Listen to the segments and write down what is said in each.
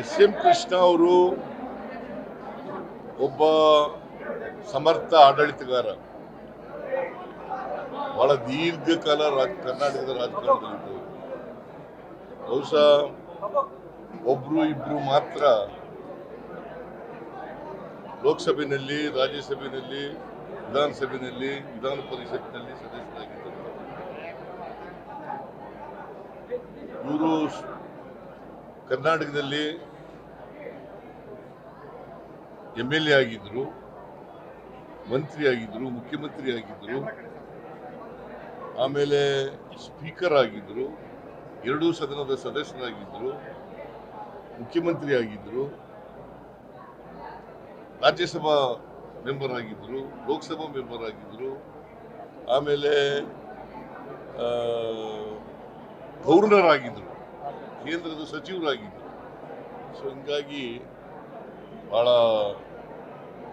SM. Krishna ಅವರು ಒಬ್ಬ ಸಮರ್ಥ ಆಡಳಿತಗಾರ. ಬಹಳ ದೀರ್ಘಕಾಲ ಕರ್ನಾಟಕದ ರಾಜಕಾರಣದಲ್ಲಿದ್ದರು. ಬಹುಶಃ ಒಬ್ರು ಇಬ್ರು ಮಾತ್ರ ಲೋಕಸಭೆಯಲ್ಲಿ, ರಾಜ್ಯಸಭೆಯಲ್ಲಿ, ವಿಧಾನಸಭೆಯಲ್ಲಿ, ವಿಧಾನ ಪರಿಷತ್ನಲ್ಲಿ ಸದಸ್ಯರಾಗಿದ್ದರು. ಇವರು ಕರ್ನಾಟಕದಲ್ಲಿ MLA ಆಗಿದ್ರು, ಮಂತ್ರಿ ಆಗಿದ್ರು, ಮುಖ್ಯಮಂತ್ರಿ ಆಗಿದ್ರು, ಆಮೇಲೆ ಸ್ಪೀಕರ್ ಆಗಿದ್ರು, ಎರಡೂ ಸದನದ ಸದಸ್ಯರಾಗಿದ್ರು, ಮುಖ್ಯಮಂತ್ರಿ ಆಗಿದ್ರು, ರಾಜ್ಯಸಭಾ ಮೆಂಬರ್ ಆಗಿದ್ರು, ಲೋಕಸಭಾ ಮೆಂಬರ್ ಆಗಿದ್ರು, ಆಮೇಲೆ ಗವರ್ನರ್ ಆಗಿದ್ರು, ಕೇಂದ್ರದ ಸಚಿವರಾಗಿದ್ರು. ಸೊ ಹಿಂಗಾಗಿ ಬಹಳ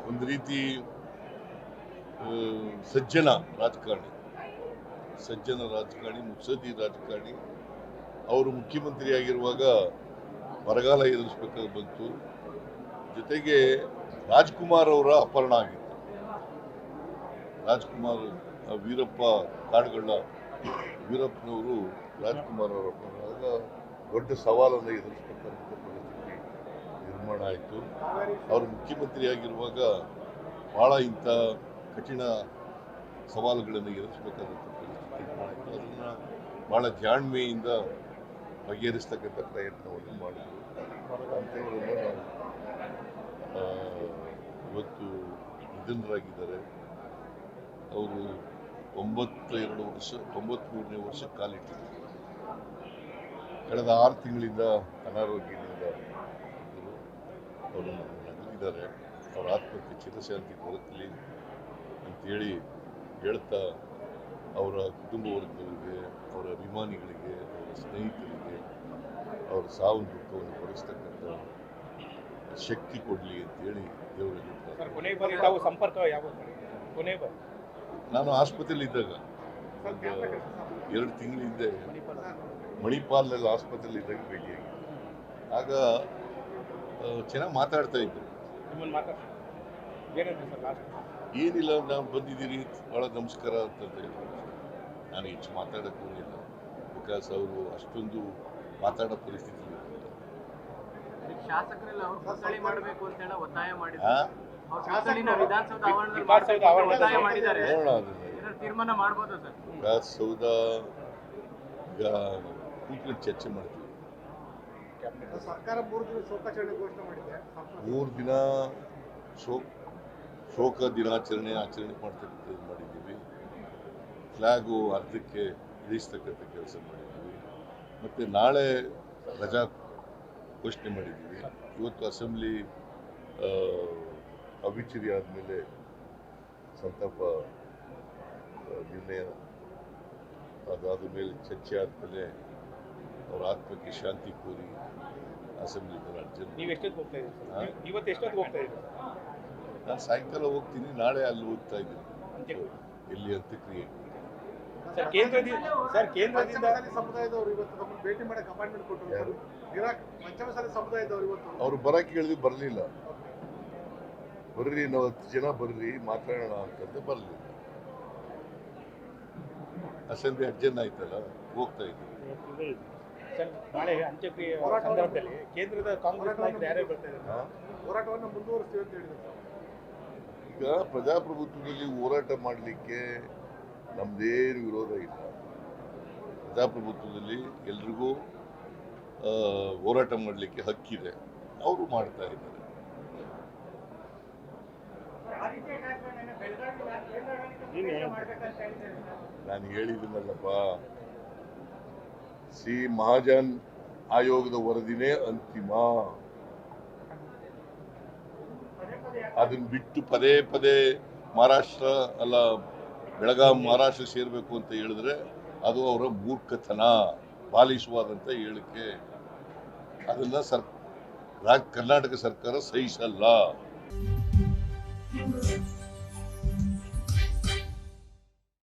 ಒಂದು ರೀತಿ ಸಜ್ಜನ ರಾಜಕಾರಣಿ, ಮುತ್ಸದ್ದಿ ರಾಜಕಾರಣಿ. ಅವರು ಮುಖ್ಯಮಂತ್ರಿ ಆಗಿರುವಾಗ ಬರಗಾಲ ಎದುರಿಸಬೇಕಾಗಿ ಬಂತು. ಜೊತೆಗೆ ರಾಜ್ಕುಮಾರ್ ಅವರ ಅಪಹರಣ ಆಗಿತ್ತು. ರಾಜ್ಕುಮಾರ್ ವೀರಪ್ಪ ಕಾಡುಗಳ ವೀರಪ್ಪನವರು ರಾಜ್ಕುಮಾರ್ ಅವರ ಅಪಹರಣ ಆಗ ದೊಡ್ಡ ಸವಾಲನ್ನು ಎದುರಿಸಬೇಕಂತ ಪರಿಸ್ಥಿತಿ ನಿರ್ಮಾಣ ಆಯಿತು. ಅವರು ಮುಖ್ಯಮಂತ್ರಿ ಆಗಿರುವಾಗ ಬಹಳ ಇಂಥ ಕಠಿಣ ಸವಾಲುಗಳನ್ನು ಎದುರಿಸಬೇಕಾದಂಥ ಪರಿಸ್ಥಿತಿ ನಿರ್ಮಾಣ ಆಯಿತು. ಅದನ್ನು ಬಹಳ ಜಾಣ್ಮೆಯಿಂದ ಬಗೆಹರಿಸ್ತಕ್ಕಂಥ ಪ್ರಯತ್ನವನ್ನು ಮಾಡಿದರು. ಅಂಥವರನ್ನು ನಾವು ಇವತ್ತು ನಿಧನರಾಗಿದ್ದಾರೆ. ಅವರು 93ನೇ ವರ್ಷ ಕಾಲಿಟ್ಟಿದ್ದಾರೆ. ಕಳೆದ 6 ತಿಂಗಳಿಂದ ಅನಾರೋಗ್ಯದಿಂದ ಇದ್ದರು. ಅವರು ನಗಲಿದ್ದಾರೆ. ಅವರ ಆತ್ಮಕ್ಕೆ ಚಿರಶಾಂತಿ ದೊರಕಲಿ ಅಂತೇಳಿ ಹೇಳ್ತಾ, ಅವರ ಕುಟುಂಬ ವರ್ಗಗಳಿಗೆ, ಅವರ ಅಭಿಮಾನಿಗಳಿಗೆ, ಅವರ ಸ್ನೇಹಿತರಿಗೆ ಅವರ ಸಾವು ದುಃಖವನ್ನು ಭರಿಸ್ತಕ್ಕಂಥ ಶಕ್ತಿ ಕೊಡಲಿ ಅಂತೇಳಿ ದೇವರಲ್ಲಿ ನಾನು ಆಸ್ಪತ್ರೆಯಲ್ಲಿ ಇದ್ದಾಗ 2 ತಿಂಗಳ ಹಿಂದೆ ಮಣಿಪಾಲ್ನಲ್ಲಿ ಆಸ್ಪತ್ರೆಯಲ್ಲಿ ಇದ್ದಾಗ ಭೇಟಿಯಾಗಿದ್ದೆ. ಆಗ ಚೆನ್ನಾಗಿ ಮಾತಾಡ್ತಾ ಇದ್ದರು. ಏನಿಲ್ಲ, ನಾವು ಬಂದಿದ್ದೀರಿ, ಭಾಳ ನಮಸ್ಕಾರ ಅಂತ ಹೇಳಿದ್ರು. ನಾನು ಹೆಚ್ಚು ಮಾತಾಡೋಕ್ಕೆ ಹೋಗಿಲ್ಲ, ಬಿಕಾಸ್ ಅವರು ಅಷ್ಟೊಂದು ಮಾತಾಡೋ ಪರಿಸ್ಥಿತಿ ಇರಲಿಲ್ಲ. ವಿಧಾನಸೌಧ ಈಗ ಕೂತ್ಕೊಂಡು ಚರ್ಚೆ ಮಾಡ್ತೀವಿ. 3 ದಿನ ಶೋಕ ದಿನಾಚರಣೆ ಮಾಡ್ತಕ್ಕಂಥದ್ದು ಮಾಡಿದ್ದೀವಿ. ಫ್ಲ್ಯಾಗು ಅರ್ಧಕ್ಕೆ ಇಳಿಸ್ತಕ್ಕಂಥ ಕೆಲಸ ಮಾಡಿದ್ದೀವಿ. ಮತ್ತು ನಾಳೆ ರಜಾ ಘೋಷಣೆ ಮಾಡಿದ್ದೀವಿ. ಇವತ್ತು ಅಸೆಂಬ್ಲಿ ಅಭಿಚರಿ ಆದಮೇಲೆ ಸಂತಾಪ ನಿರ್ಣಯ ಅದಾದ ಮೇಲೆ ಚರ್ಚೆ ಆದಮೇಲೆ ಅವರ ಆತ್ಮಕ್ಕೆ ಶಾಂತಿ ಕೋರಿ ಅಸೆಂಬ್ಲಿ ನಾನು ಸಾಯಂಕಾಲ ಹೋಗ್ತೀನಿ. ನಾಳೆ ಅಲ್ಲಿ ಹೋಗ್ತಾ ಇದ್ದೀನಿ, ಎಲ್ಲಿ ಅಂತ್ಯಕ್ರಿಯೆ. ಅವರು ಬರಕ್ಕೆ ಹೇಳಿದ್ರು, ಬರಲಿಲ್ಲ. ಬರ್ರಿ, ನಾವು 10 ಜನ ಬರ್ರಿ ಮಾತಾಡೋಣ ಅಂತಂದ್ರೆ ಬರಲಿಲ್ಲ. ಅಸೆಂಬ್ಲಿ ಅರ್ಜೆಂಟ್ ಆಯ್ತಲ್ಲ, ಹೋಗ್ತಾ ಇದ್ದೀವಿ. ನಾಳೆ ಅಂತ್ಯಕ್ರಿಯೆ ಸಂದರ್ಭದಲ್ಲಿ ಕೇಂದ್ರದ ಕಾಂಗ್ರೆಸ್ ನಾಯಕರು ಯಾರೇ ಬರ್ತಾ ಇದ್ದಾರೆ, ಹೋರಾಟವನ್ನು ಮುಂದುವರಿಸ್ತೀವಿ ಅಂತ ಹೇಳಿದ್ರು. ಈಗ ಪ್ರಜಾಪ್ರಭುತ್ವದಲ್ಲಿ ಹೋರಾಟ ಮಾಡಲಿಕ್ಕೆ ನಮ್ದೇನು ವಿರೋಧ ಇಲ್ಲ. ಪ್ರಜಾಪ್ರಭುತ್ವದಲ್ಲಿ ಎಲ್ರಿಗೂ ಹೋರಾಟ ಮಾಡಲಿಕ್ಕೆ ಹಕ್ಕಿದೆ. ಅವರು ಮಾಡ್ತಾ ಇದ್ದಾರೆ. ನಾನು ಹೇಳಿದ್ದೀನಲ್ಲಪ್ಪ, ಮಹಾಜನ್ ಆಯೋಗದ ವರದಿನೇ ಅಂತಿಮ. ಅದನ್ನ ಬಿಟ್ಟು ಪದೇ ಪದೇ ಮಹಾರಾಷ್ಟ್ರ ಅಲ್ಲ ಬೆಳಗಾಂ ಮಹಾರಾಷ್ಟ್ರ ಸೇರಬೇಕು ಅಂತ ಹೇಳಿದ್ರೆ ಅದು ಅವರ ಮೂರ್ಖತನ, ಬಾಲಿಶವಾದಂಥ ಹೇಳಿಕೆ. ಅದನ್ನ ಕರ್ನಾಟಕ ಸರ್ಕಾರ ಸಹಿಸಲ್ಲ.